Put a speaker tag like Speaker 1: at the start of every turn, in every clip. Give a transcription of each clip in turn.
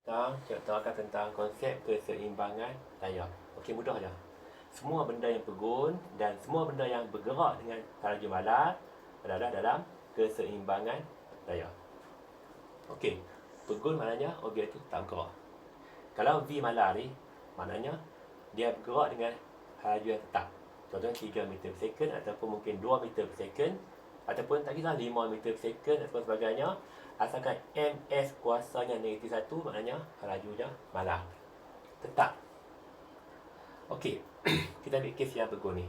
Speaker 1: Contohkan tentang konsep keseimbangan daya. Okey, mudah je. Semua benda yang pegun dan semua benda yang bergerak dengan laju malar adalah dalam keseimbangan daya. Okey, pegun maknanya objek itu tak bergerak. Kalau V malar ni, maknanya dia bergerak dengan laju yang tetap. Contohnya 3 meter per second ataupun mungkin 2 meter per second ataupun tak kisah 5 meter per second ataupun sebagainya. Asalkan ms kuasanya negatif 1, maknanya lajunya malar, tetap. Okey, kita ambil kes yang berikut ni.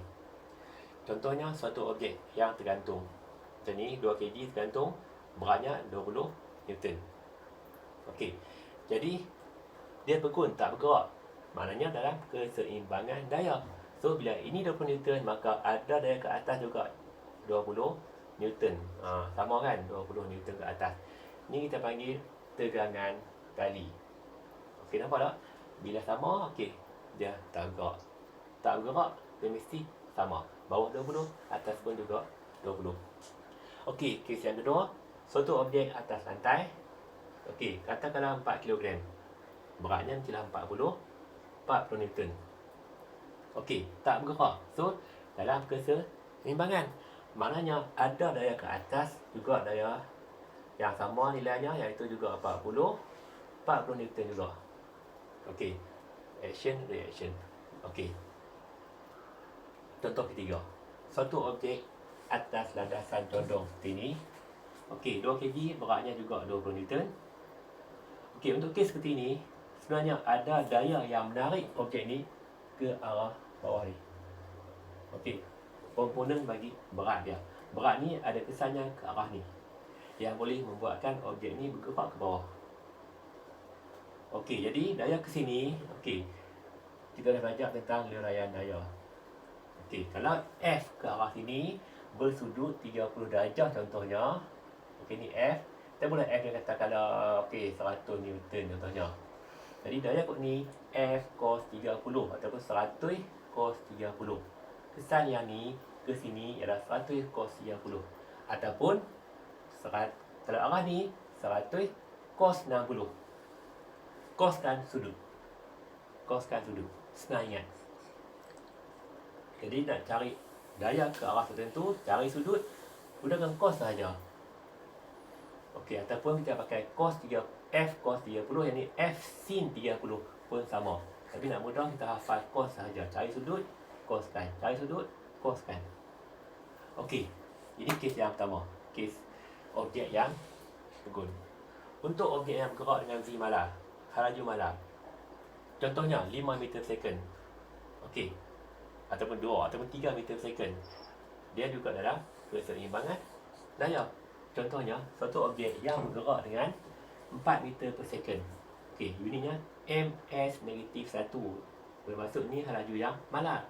Speaker 1: Contohnya suatu objek yang tergantung. Macam ni, 2 kg tergantung, beratnya 20 Newton. Okey, jadi dia bergun, tak bergerak, maknanya dalam keseimbangan daya. So, bila ini 20 Newton, maka ada daya ke atas juga 20 Newton. Sama kan, 20 Newton ke atas. Ni kita panggil tegangan kali. Okey, nampak tak? Bila sama, okey, dia tak bergerak. Tak bergerak, dia mesti sama. Bawah 20, atas pun juga 20. Okey, kes yang kedua, suatu objek atas lantai. Okey, katakanlah 4 kg. Beratnya mestilah 40 Newton. Okey, tak bergerak. So, dalam keseimbangan, maknanya ada daya ke atas juga daya yang sama nilainya, iaitu juga 40 Newton juga. Okey, action, reaction. Okey, contoh ketiga, suatu objek atas landasan condong seperti ini. Okey, 2 kg, beratnya juga 20 Newton. Okey, untuk kes seperti ini, sebenarnya ada daya yang menarik objek ni ke arah bawah ni. Okey, komponen bagi berat dia. Berat ni ada kesannya ke arah ni, yang boleh membuatkan objek ni bergerak ke bawah. Okey, jadi daya ke sini. Okey, kita dah belajar tentang luraian daya. Okey, kalau F ke arah sini bersudut 30 darjah contohnya. Okey, ni F. Kita boleh F dia kata kalau okey 100 Newton contohnya. Jadi daya kot ni F cos 30 ataupun 100 cos 30. Kesan yang ni ke sini ialah 100 cos 30 ataupun kalau arah ni 100 cos 60. Koskan sudut. Koskan sudut. Senang ingat. Jadi nak cari daya ke arah tertentu, cari sudut, gunakan cos sahaja. Okey, ataupun kita pakai cos 3, F cos 30, yang ni F sin 30 pun sama. Tapi nak mudah kita hafal cos sahaja. Cari sudut, coskan. Cari sudut, coskan. Okey, ini kes yang pertama. Kes objek yang bergun. Untuk objek yang bergerak dengan V malar, laju malar, contohnya 5 meter per second. Okey, ataupun 2 ataupun 3 meter per second, dia juga dalam keseimbangan daya. Contohnya suatu objek yang bergerak dengan 4 meter per second. Okey, unitnya ms negatif 1, bermaksud ni laju yang malar.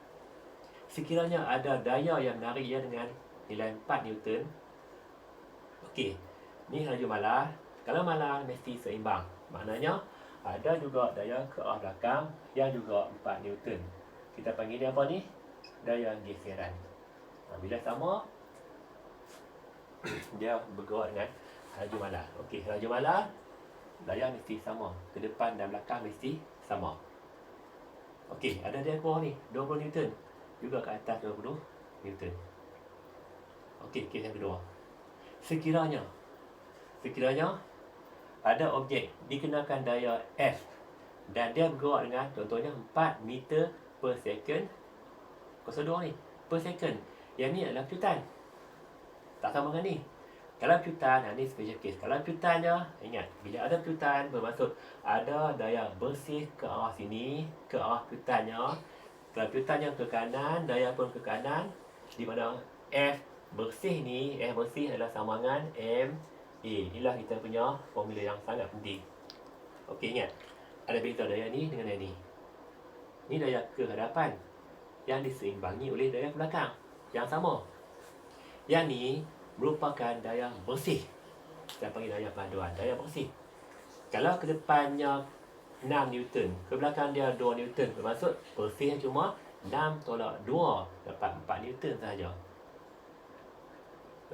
Speaker 1: Sekiranya ada daya yang menarik ia dengan nilai 4 Newton. Okey, ni laju malar. Kalau malar mesti seimbang, maknanya ada juga daya ke arah belakang yang juga 4 Newton. Kita panggil dia apa ni? Daya geseran. Bila sama, dia bergerak dengan laju malar. Okey, laju malar, daya mesti sama. Ke depan dan belakang mesti sama. Okey, ada daya ke bawah ni, 20 Newton. Juga ke atas 20 Newton. Okey, kes yang kedua. Sekiranya ada objek dikenakan daya F dan dia bergerak dengan contohnya 4 meter per second. 02 ni per second. Yang ni adalah piutan. Tak sama dengan ni. Kalau piutan, ni special case. Kalau piutannya, ingat, bila ada piutan bermaksud ada daya bersih ke arah sini, ke arah piutannya. Kalau piutannya ke kanan, daya pun ke kanan, di mana F bersih ni, F bersih adalah sama dengan M A. Inilah kita punya formula yang sangat penting. Okey, ingat, ada beza daya ni dengan daya ni. Ni daya ke hadapan yang diseimbangi oleh daya ke belakang yang sama. Yang ni merupakan daya bersih. Kita panggil daya paduan, daya bersih. Kalau ke depannya 6 Newton, ke belakang dia 2 Newton, bermaksud bersih cuma 6 tolak 2, dapat 4 Newton sahaja.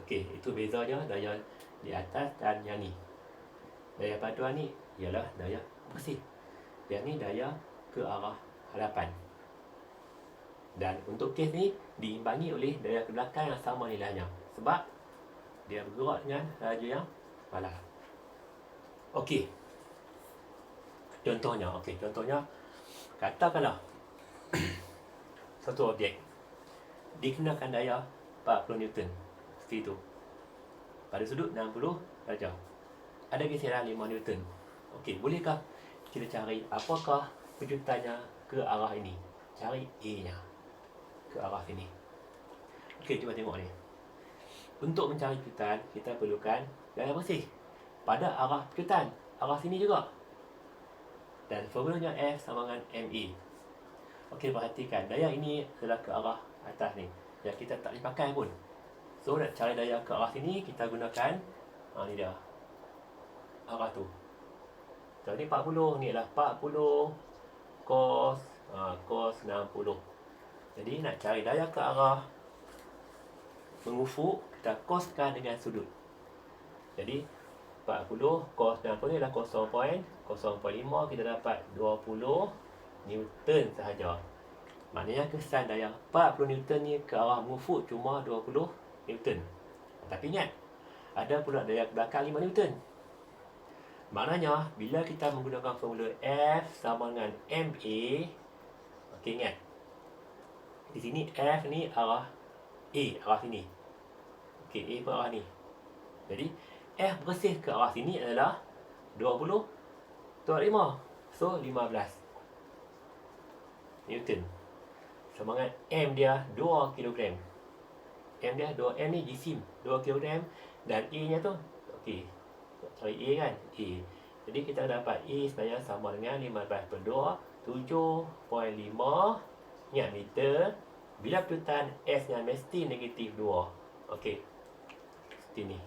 Speaker 1: Okey, itu bezanya daya di atas dan yang ni. Daya paduan ni ialah daya bersih. Yang ni daya ke arah hadapan. Dan untuk kes ni diimbangi oleh daya ke belakang yang sama nilainya. Sebab dia bergerak dengan laju yang balas. Okey. Contohnya, katakanlah satu objek dikenakan daya 40 Newton seperti itu. Pada sudut 60 darjah. Ada geseran 5 Newton. Okey, bolehkah kita cari apakah kejutannya ke arah ini? Cari A-nya ke arah sini. Okey, cuba tengok ni. Untuk mencari kejutan, kita perlukan daya bersih pada arah kejutan, arah sini juga. Dan formulanya F sama dengan MA. Okey, perhatikan daya ini adalah ke arah atas ni, yang kita tak boleh pakai pun. So nak cari daya ke arah sini, kita gunakan ni dia, arah tu. Jadi 40 ni adalah 40 cos cos 60. Jadi nak cari daya ke arah mengufuk, kita coskan dengan sudut. Jadi 40 cos 60 ni adalah 0.05, kita dapat 20 Newton sahaja. Maknanya kesan daya 40 Newton ni ke arah mengufuk cuma 20 Newton. Tapi ingat, ada pula daya ke belakang 5 Newton. Maknanya bila kita menggunakan formula F sama dengan MA, okey, ingat, di sini F ni arah A, arah sini. Okey, A pun arah ni. Jadi F bersih ke arah sini adalah 20 tolak 5. So 15 Newton. Sama dengan M dia 2 kg. M dia 2, M ni jisim 2 kg. Dan A nya tu, okey, cari A kan, A. Jadi kita dapat A sebenarnya sama dengan 15 per 2, 7.5. Ingat meter. Bila kejutan S nya mesti negatif 2. Okey, seperti ni.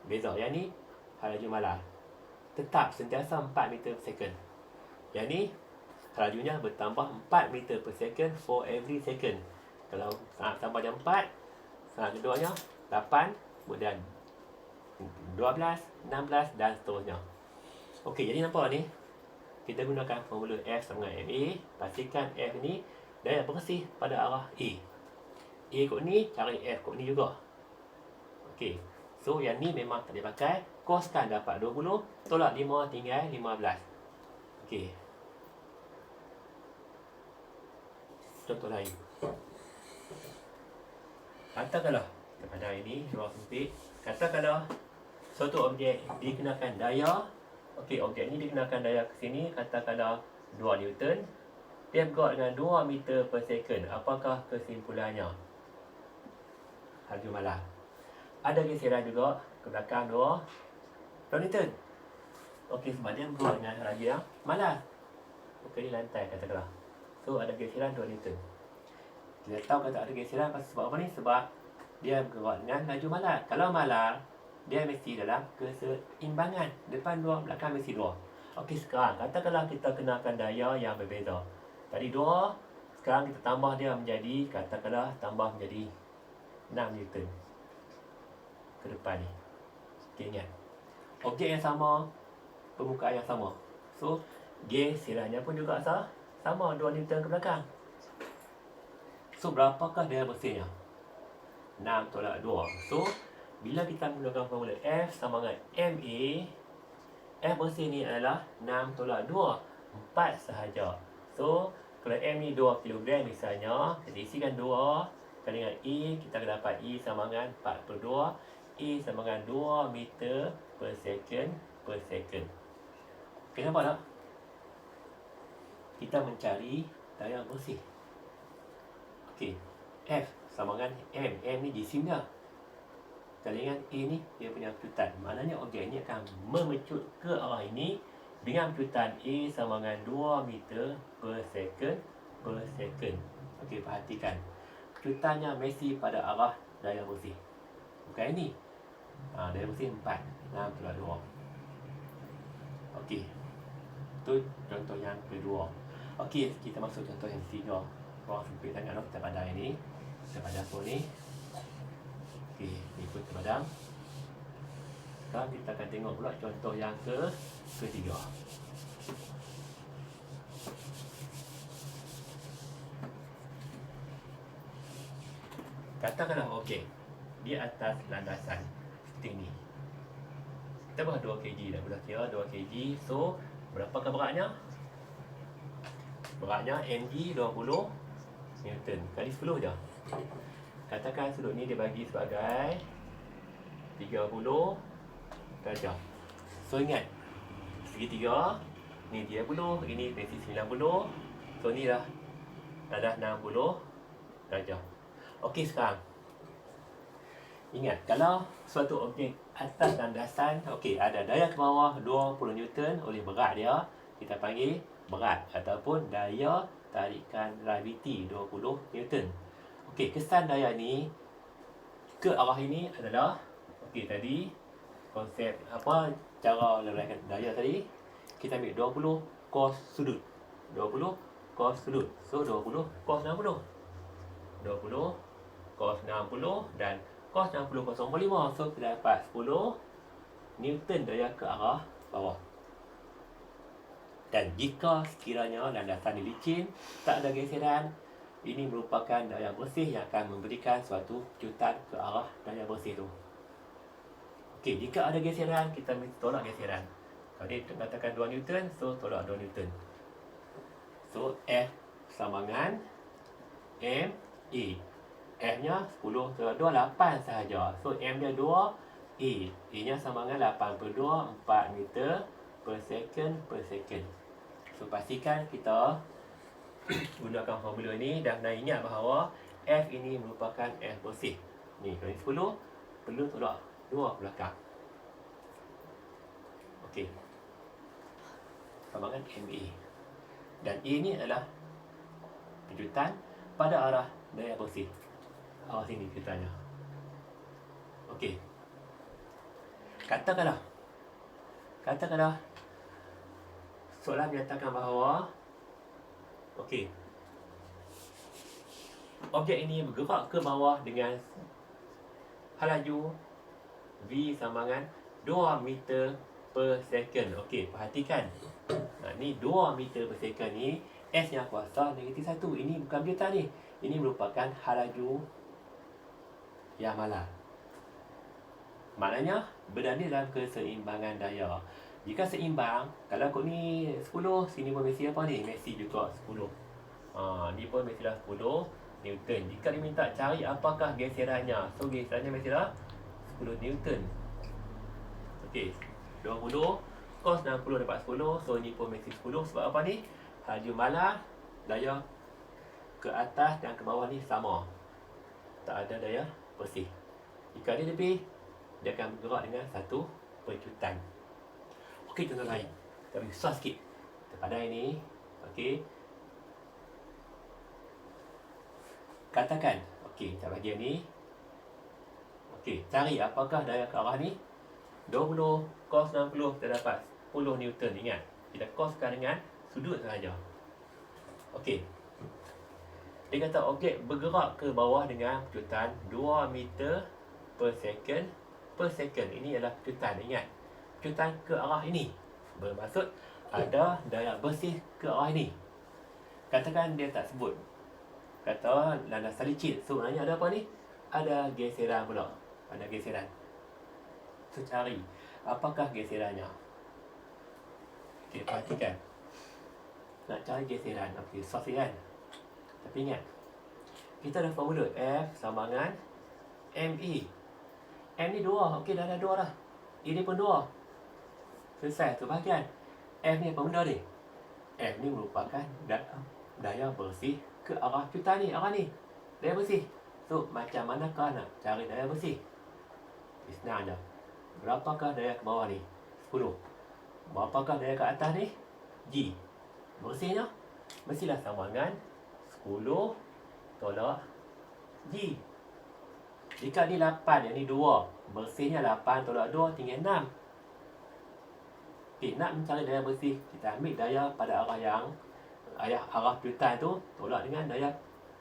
Speaker 1: Beza. Yang ni laju malar. Tetap sentiasa 4 meter per second. Yang ni lajunya bertambah 4 meter per second for every second. Kalau saat tambah jam 4, saat keduanya 8, kemudian 12, 16 dan seterusnya. Okey, jadi nampak ni, kita gunakan formula F sama dengan MA. Pastikan F ni daya bersih pada arah A. A kot ni, cari F kot ni juga. Okey, so yang ni memang tak dipakai. Coskan dapat 20, tolak 5 tinggal 15. Okey, contoh lain. Katakanlah pada ini ruang sempit. Katakanlah suatu objek dikenakan daya. Okey, objek ni dikenakan daya ke sini, katakanlah 2 Newton. Dia bergerak dengan 2 meter per second. Apakah kesimpulannya? Laju malar. Ada geseran juga ke belakang 2 Newton. Okey, sebab dia bergerak dengan laju yang malar. Okey, di lantai katakanlah. So ada geseran 2 Newton. Kita tahu kata ada geseran sebab apa ni? Sebab dia bergerak dengan laju malar. Kalau malar, dia mesti dalam keseimbangan. Depan 2, belakang mesti 2. Okey, sekarang katakanlah kita kenakan daya yang berbeza. Tadi 2, sekarang kita tambah dia menjadi, katakanlah tambah menjadi 6 Newton ke depan ni. Okey, ingat, objek yang sama, permukaan yang sama. So geserannya pun juga sama, 2 Newton ke belakang. So berapakah daya bersihnya? 6 tolak 2. So bila kita menggunakan formula F sama dengan MA, F bersih ni adalah 6 tolak 2, 4 sahaja. So kalau M ni 2 kg misalnya, kita isikan 2 kali dengan E, kita akan dapat E sama dengan 4 per 2. E sama dengan 2 meter per second per second. Okay, nampak tak? Kita mencari daya bersih. Okey, F sama dengan M. M ni jisim dia. Kali dengan A ni dia punya kejutan. Maknanya objek ni akan memecut ke arah ini dengan kejutan A sama dengan 2 meter per second per second. Okey, perhatikan. Kejutannya mesti pada arah daya bersih. Bukan ini. Daya bersih 4. 6 tolak 2. Okey. Itu contoh yang kedua. Okey, kita masuk contoh yang ketiga. Ruang sempit sangat kita padam ini. Kita padam pun ni. Okey, ikut ke padam. Sekarang kita akan tengok pula contoh yang ketiga. Katakanlah okey, di atas landasan seperti ini. Kita buat 2 kg dah, boleh kira 2 kg. So, berapakah beratnya? Beratnya mg 20 Newton kali 10 je. Katakan sudut ni dia bagi sebagai 30 darjah. So ingat, segitiga ni 30, ini sisi 90. So ni dah 60 darjah. Okey, sekarang ingat, kalau suatu objek atas landasan, okey, ada daya ke bawah 20 Newton oleh berat dia, kita panggil berat ataupun daya tarikan graviti 20 Newton. Okey, kesan daya ni ke arah ini adalah, okey, tadi konsep apa, cara leraikan daya tadi, kita ambil 20 cos sudut. 20 cos sudut. So 20 cos 60. 20 cos 60 dan cos 60 kosong 5. So kita dapat 10 Newton daya ke arah bawah. Dan jika sekiranya landasan ni licin, tak ada geseran, ini merupakan daya bersih yang akan memberikan suatu kejutan ke arah daya bersih tu. Okey, jika ada geseran, kita mesti tolak geseran. Kalau dia katakan 2 Newton, so tolak 2 Newton. So F sama dengan M E. F nya 10 ke 2, 8 sahaja. So M dia 2, E. E nya sama dengan 82.4 meter per second. So pastikan kita gunakan formula ini dan ingat bahawa F ini merupakan F bersih. Ni kalau ni 10, perlu tolak 2 belakang. Okey. Sama dengan MA. Dan E ni adalah kejutan pada arah daya bersih. Arah sini kejutannya. Okey. Katakanlah soalan menyatakan bahawa okey, objek ini bergerak ke bawah dengan halaju V sama dengan 2 meter per second. Okey, perhatikan. Ni 2 meter per second ni, S yang kuasa negatif 1. Ini bukan berjuta ni. Ini merupakan halaju yang malar. Maknanya berada dalam keseimbangan daya. Jika seimbang, kalau kod ni 10, sini pun mesti apa ni? Mesti juga 10. Ni pun mestilah 10 Newton. Jika diminta cari apakah geserannya, so geserannya mestilah 10 Newton. Okey, 20 cos 60 dapat 10. So ni pun mesti 10. Sebab apa ni? Halaju malar, daya ke atas dan ke bawah ni sama. Tak ada daya bersih. Jika dia lebih, dia akan bergerak dengan satu percutan. Okey, contoh lain. Kita beri susah sikit. Kita padai ni. Okey. Katakan. Okey, kita bagian ni. Okey, cari apakah daya ke arah ni. 20 cos 60 kita dapat 10 Newton. Ingat, kita coskan dengan sudut sahaja. Okey. Dia kata objek bergerak ke bawah dengan kejutan 2 meter per second. Ini adalah kejutan. Ingat, kejutan ke arah ini. Bermaksud ada daya bersih ke arah ini. Katakan dia tak sebut. Kata landasan licin. So maknanya ada apa ni? Ada geseran pula. Ada geseran. So cari apakah geserannya. Okey, perhatikan. Nak cari geseran. Okey, susah kan? Tapi ingat, kita ada formula F sama dengan ME. M ni 2. Okey, dah ada 2 dah. E ni pun 2. Selesai tu bahagian. F ni apa benda ni? F ni merupakan daya bersih ke arah kejutan ni. Arah ni daya bersih. So macam manakah nak cari daya bersih? Senang je. Berapakah daya ke bawah ni? 10. Berapakah daya ke atas ni? G. Bersihnya mestilah sama dengan 10 tolak G. Jika ni 8, yang ni 2, bersihnya 8 tolak 2 tinggal 6. Okey, nak mencari daya bersih, kita ambil daya pada arah yang arah kejutan tu tolak dengan daya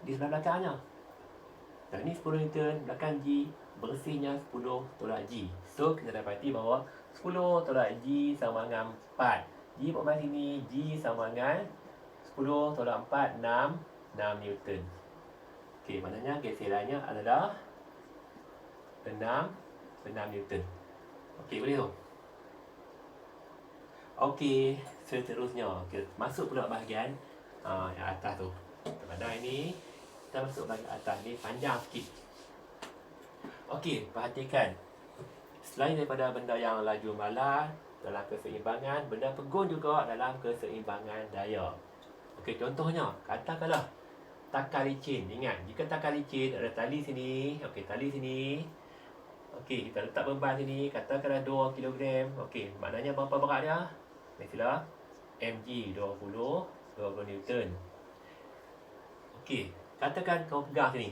Speaker 1: di sebelah belakangnya. Dan ni 10 Newton, belakang G, bersihnya 10 tolak G. So kita dapati bahawa 10 tolak G sama dengan 4. G buat main sini, G sama dengan 10 tolak 4, 6 Newton. Okey, maknanya geserannya adalah 6 Newton. Okey, boleh tu? Okey, seterusnya masuk pula bahagian yang atas tu. Pada ini kita masuk bahagian atas ni, panjang sikit. Okey, perhatikan. Selain daripada benda yang laju malar dalam keseimbangan, benda pegun juga dalam keseimbangan daya. Okey, contohnya, katakanlah takar licin. Ingat, jika takar licin ada tali sini, okey, tali sini. Okey, kita letak beban sini, katakanlah 2 kg. Okey, maknanya berapa berat dia? Mestilah mg 20 Newton. Okey, katakan kau pegang sini.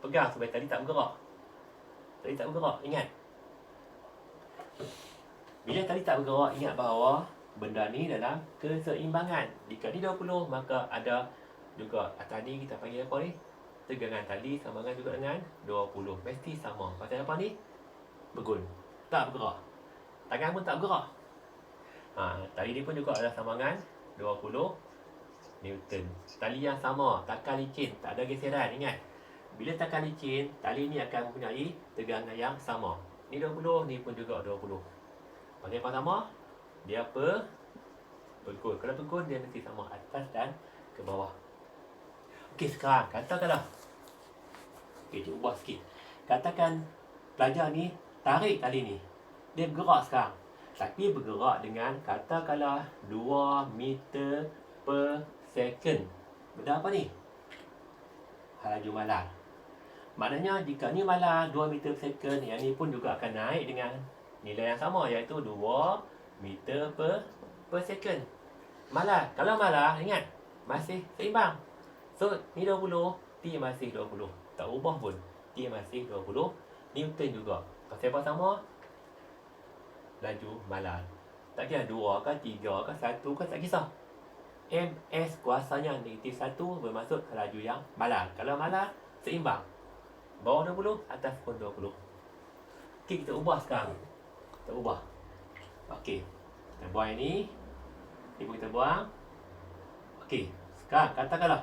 Speaker 1: Pegang supaya tali tak bergerak. Tali tak bergerak, ingat. Bila tali tak bergerak, ingat bahawa benda ni dalam keseimbangan. Jika ni 20, maka ada juga tadi kita panggil apa ni? Tegangan tali sama juga dengan 20. Mesti sama. Pasal apa ni? Bergun. Tak bergerak. Tangan pun tak bergerak. Tali ni pun juga adalah sama dengan 20 Newton. Tali yang sama, takar licin, tak ada geseran. Ingat, bila takar licin, tali ni akan mempunyai tegangan yang sama. Ni 20, ni pun juga 20. Pasal apa sama? Dia pegun. Kalau pegun, dia mesti sama atas dan ke bawah. Okey, sekarang katakanlah, okey, cuba ubah sikit. Katakan pelajar ni tarik tali ni. Dia bergerak sekarang. Tapi bergerak dengan katakanlah 2 meter per second. Benda apa ni? Laju malar. Maknanya jika ni malar 2 meter per second, yang ni pun juga akan naik dengan nilai yang sama, iaitu 2 meter per second. Malar. Kalau malar, ingat, masih seimbang. So, ni 20, T masih 20. Tak ubah pun. T masih 20 Newton juga. Pasal apa sama? Laju malar. Tak kira 2 ke 3 ke 1 ke, tak kisah. MS kuasanya -1 bermaksud laju yang malar. Kalau malar, seimbang. Bawah 20, atas pun 20. Okey, kita ubah sekarang. Kita ubah. Okey, kita buang ini. Ini pun kita buang. Okey, sekarang katakanlah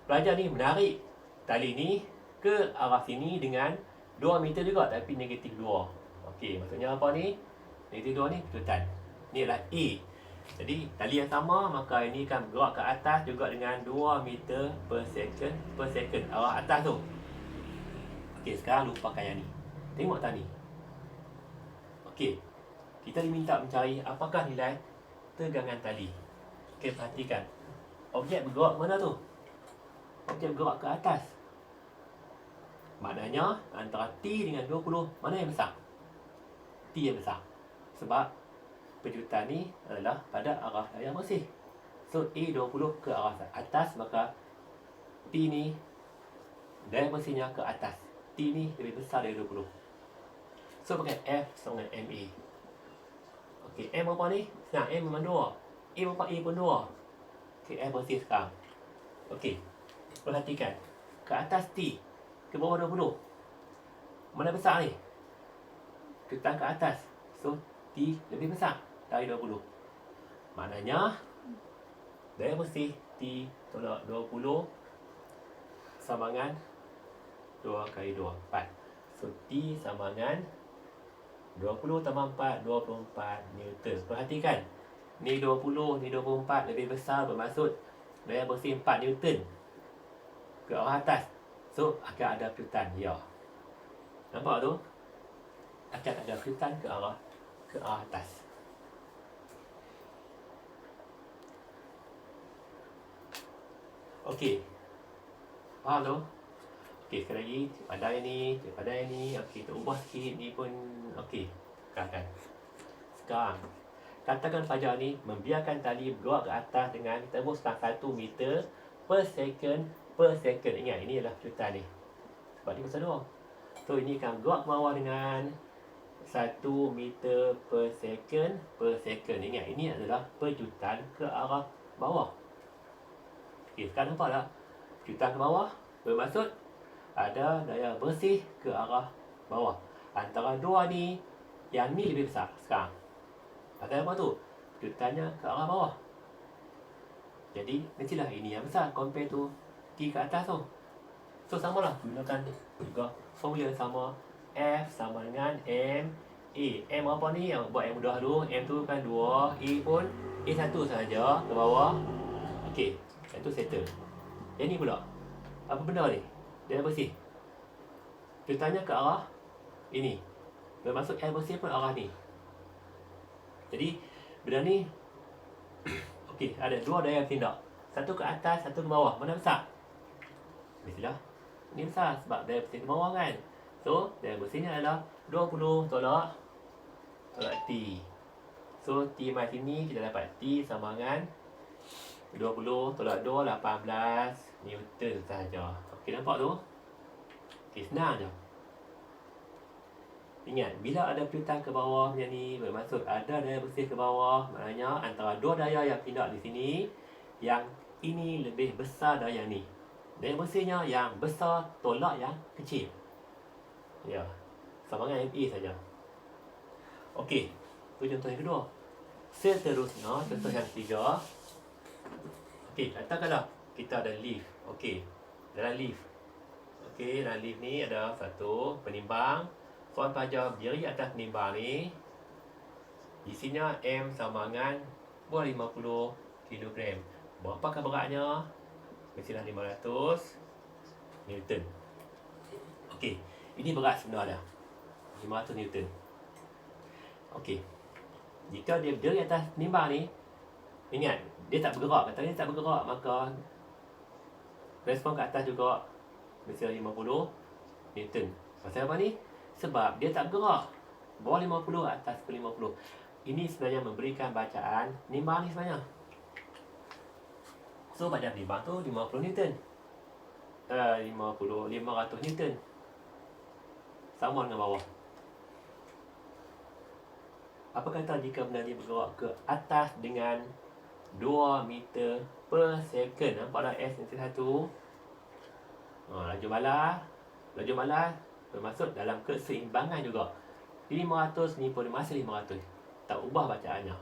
Speaker 1: pelajar ni menarik tali ni ke arah sini dengan 2 meter juga, tapi negatif 2. Okey, maksudnya apa ni? Negatif 2 ni ketutan. Ni adalah A. Jadi, tali yang sama, maka ini akan bergerak ke atas juga dengan 2 meter per second. Arah atas tu. Okey, sekarang lupakan yang ni. Tengok tadi. Okey, kita diminta mencari apakah nilai tegangan tali. Okey, perhatikan. Objek bergerak mana tu? Objek bergerak ke atas. Maknanya, antara T dengan 20, mana yang besar? T yang besar. Sebab pejutan ni adalah pada arah daya bersih. So, A20 ke arah atas, maka T ni daya bersihnya ke atas. T ni lebih besar dari 20. So, pakai F sama dengan MA. Okey, M berapa ni? Senang, M memang 2. A berapa? A pun 2. Okey, F bersih sekarang. Okey, perhatikan. Ke atas T, ke bawah 20. Mana besar ni? Ketan ke atas. So, T lebih besar dari 20. Maknanya, daya bersih T tolak 20 sama dengan 2 kali 2, 4. So, T sama dengan 20 tambah 4, 24 Newton. Perhatikan, ni 20, ni 24 lebih besar, bermaksud daya bersih 4 Newton ke arah atas. So, akan ada kejutan, ya. Nampak tu? Akan ada kejutan ke arah atas. Okey, faham tu? Okey, sekali lagi, daripada yang ni. Okey, kita ubah sikit, ni pun okey. Sekarang, katakan pelajar ni membiarkan tali bergerak ke atas dengan tembuskan 1 meter per second. Ingat, ini adalah kejutan ni. Sebab ni besar 2. So, ini akan bergerak ke bawah dengan 1 meter per second. Ingat, ini adalah pejutan ke arah bawah. Okey, sekarang nampak tak? Pejutan ke bawah bermaksud ada daya bersih ke arah bawah. Antara dua ni, yang ni lebih besar sekarang. Pasal apa tu? Pejutannya ke arah bawah. Jadi, mestilah ini yang besar compare tu T ke atas tu. So samalah, gunakan juga formula sama. F sama dengan M A. M apa ni? Yang buat yang mudah dulu. M tu kan 2, A pun A1 saja ke bawah. Okey, yang tu settle. Yang ni pula, apa benda ni? Dia bersih. Pitanya ke arah ini. Bermaksud air bersih pun arah ni. Jadi benda ni okey, ada dua daya bertindak. Satu ke atas, satu ke bawah. Mana besar? Mestilah ni besar sebab daya bersih ke bawah kan. So daya bersihnya adalah 20 tolak T. So T mai sini kita dapat T sama dengan 20 tolak 2, 18 Newton sahaja. Okey, nampak tu? Okey, senang je. Ingat, bila ada piutan ke bawah macam ni, bermaksud ada daya bersih ke bawah. Maknanya antara dua daya yang tindak di sini, yang ini lebih besar daya ni. Daya bersihnya yang besar tolak yang kecil. Ya, sama dengan MA saja. Okey, itu contoh yang kedua. Seterusnya, contoh yang ketiga. Okey, katakanlah kita ada lift. Okey, dalam lift. Okey, dalam lift ni ada satu penimbang. Soal pelajar berdiri atas penimbang ni. Isinya M sama dengan 50 kg. Berapakah beratnya? Mestilah 500 Newton. Okey, ini berat sebenarnya 500 Newton. Okey, jika dia berdiri atas penimbang ni, ingat, dia tak bergerak. Katanya dia tak bergerak, maka respon ke atas juga mestilah 50 Newton. Pasal apa ni? Sebab dia tak bergerak. Bawah 50, atas ke 50. Ini sebenarnya memberikan bacaan penimbang ni sebenarnya. So badan penimbang tu 50 Newton. 500 Newton. Sama dengan bawah. Apa kata jika benda ni bergerak ke atas dengan 2 meter per second? Nampak dah S nanti satu. Laju balas bermaksud dalam keseimbangan juga. 500 ni pun masih 500. Tak ubah bacaannya.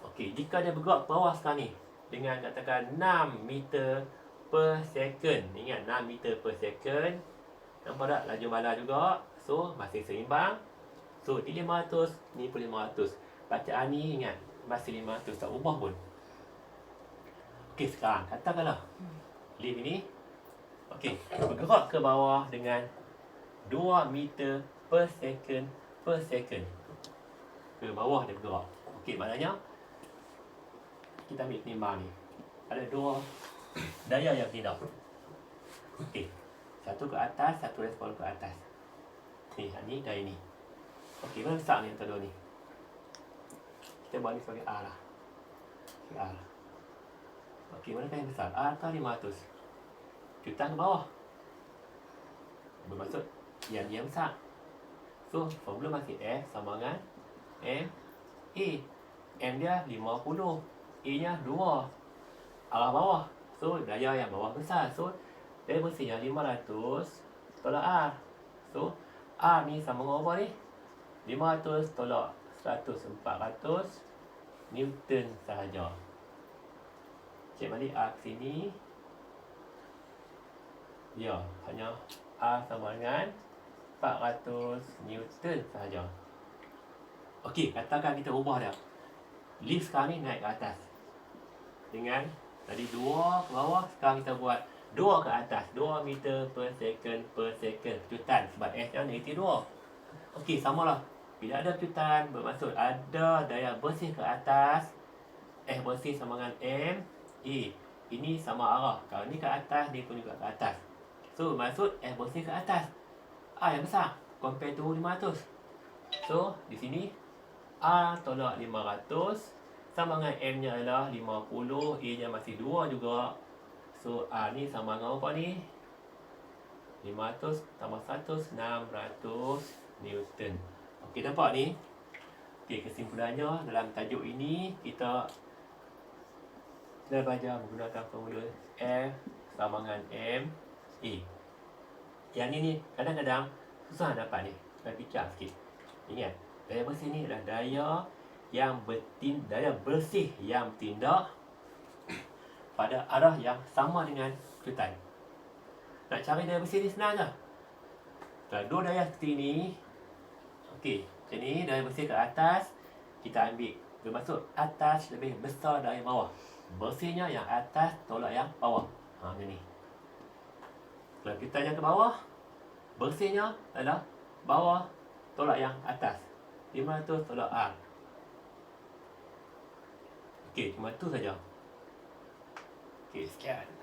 Speaker 1: Okey, jika dia bergerak ke bawah sekarang ni dengan katakan 6 meter per second. Ingat 6 meter per second. Nampak tak? Laju balas juga. So masih seimbang. So ni 500, ni pun 500. Bacaan ni ingat masih 500, tak ubah pun. Okey, sekarang katakanlah lift ini bergerak ke bawah dengan 2 meter per second ke bawah dia bergerak. Okey, maknanya kita ambil penimbang ni. Ada dua daya yang tidak. Okey, satu ke atas, satu respon ke atas. Ni daya ni. Okey, mana besar ni antara dua ni? Kita buat ni sebagai R lah. R. Okey, mana yang besar? R atau 500? Piutan ke bawah. Bermaksud yang besar. So, formula masih F sama dengan M A. M dia 50, A nya 2. Arah bawah. So, daya yang bawah besar. So, daya bersihnya 500 tolak R. So, R ni sama dengan apa ni? 500 tolak 100, 400 Newton sahaja. Cek balik R ke sini. Ya, hanya R sama dengan 400 Newton sahaja. Okey, katakan kita ubah dia. Lift sekarang ni naik ke atas. Dengan tadi 2 ke bawah, sekarang kita buat 2 ke atas. 2 meter per second. Piutan sebab S nya negatif 2. Okey, samalah. Bila ada piutan, bermaksud ada daya bersih ke atas. S bersih sama dengan M A. Ini sama arah. Kalau ni ke atas, dia pun juga ke atas. So, maksud S bersih ke atas. R yang besar compare to 500. So, di sini R tolak 500 sama dengan M nya adalah 50, A nya masih 2 juga. So, R ni sama dengan apa ni? 500 tambah 100, 600 Newton. Okey, nampak ni? Okey, kesimpulannya dalam tajuk ini kita dah belajar menggunakan formula F sama dengan M A. Yang ni kadang-kadang susah dapat ni. Kita fikir sikit. Ingat, daya bersih ni adalah daya bersih yang bertindak pada arah yang sama dengan ikutan. Nak cari daya bersih ni senang je. Kalau dua daya seperti ni, okey, macam ni daya bersih ke atas, kita ambil bermaksud atas lebih besar dari bawah. Bersihnya yang atas tolak yang bawah. Macam ni. Kalau kita yang ke bawah, bersihnya adalah bawah tolak yang atas. 500 tolak R. Okey, cuma tu saja. Okey, sekian.